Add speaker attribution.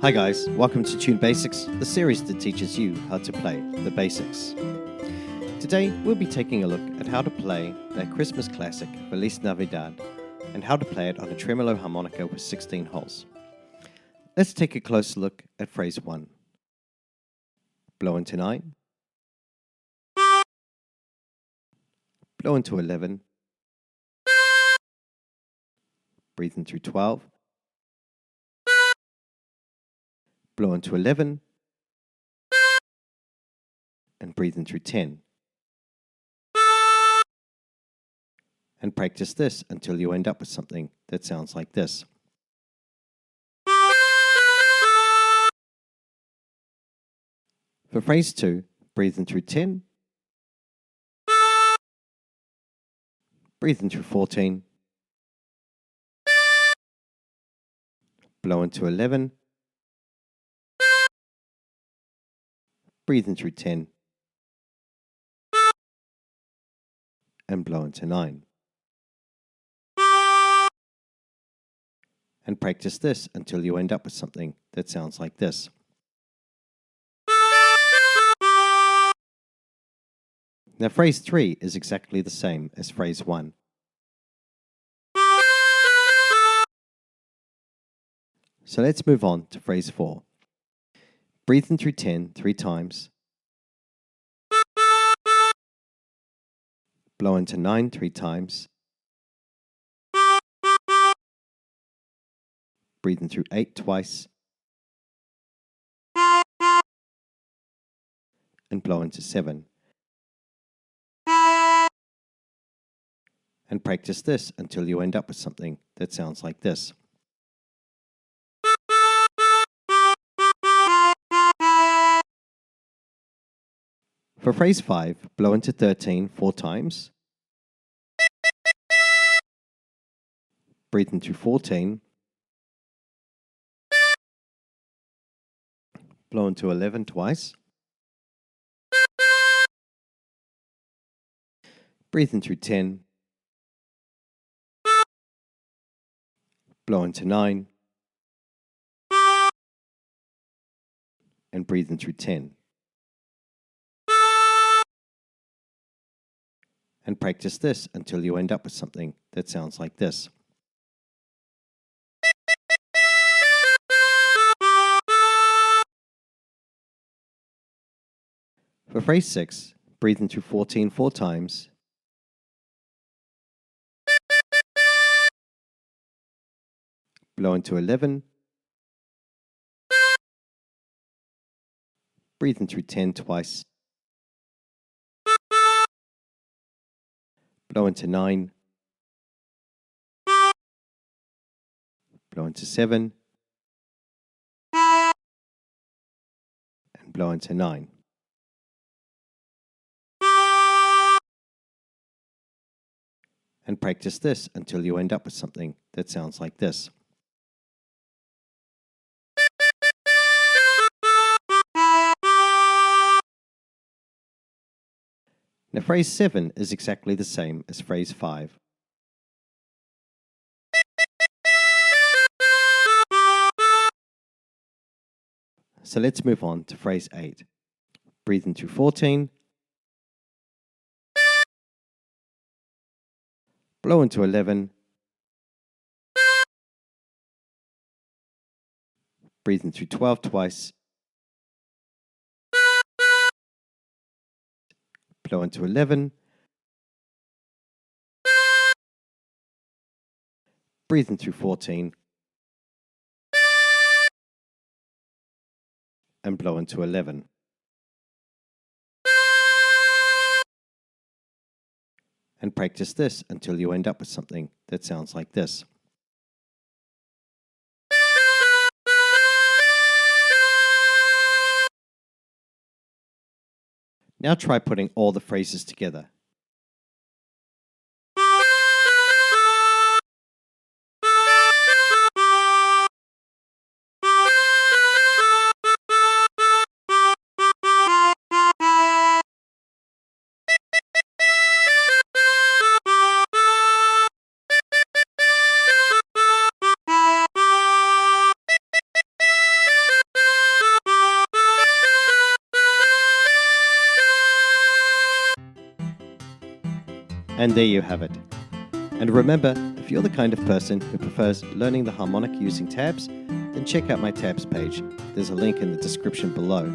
Speaker 1: Hi guys, welcome to Tune Basics, the series that teaches you how to play the basics. Today we'll be taking a look at how to play their Christmas classic, Feliz Navidad, and how to play it on a tremolo harmonica with 16 holes. Let's take a closer look at phrase 1. Blow into 9, blow into 11, breathe in through 12, blow into 11, and breathe in through 10. And practice this until you end up with something that sounds like this. For phrase 2, breathe in through 10, breathe in through 14, blow into 11, breathe in through 10, and blow into 9. And practice this until you end up with something that sounds like this. Now phrase 3 is exactly the same as phrase 1. So let's move on to phrase 4. Breathe in through 10 3 times. Blow into 9 3 times. Breathe in through 8 twice. And blow into 7. And practice this until you end up with something that sounds like this. For phrase 5, blow into 13 4 times. Breathe into 14. Blow into 11 twice. Breathe in through 10. Blow into 9. And breathe in through 10. And practice this until you end up with something that sounds like this. For phrase 6, breathe in through 14 4 times. Blow into 11. Breathe in through 10 twice. Blow into 9. Blow into 7. And blow into 9. And practice this until you end up with something that sounds like this. Now phrase 7 is exactly the same as phrase 5. So let's move on to phrase 8. Breathe in through 14. Blow into 11. Breathe in through 12 twice. Blow into 11. Breathe in through 14. And blow into 11. And practice this until you end up with something that sounds like this. Now try putting all the phrases together. And there you have it. And remember, if you're the kind of person who prefers learning the harmonic using tabs, then check out my tabs page. There's a link in the description below.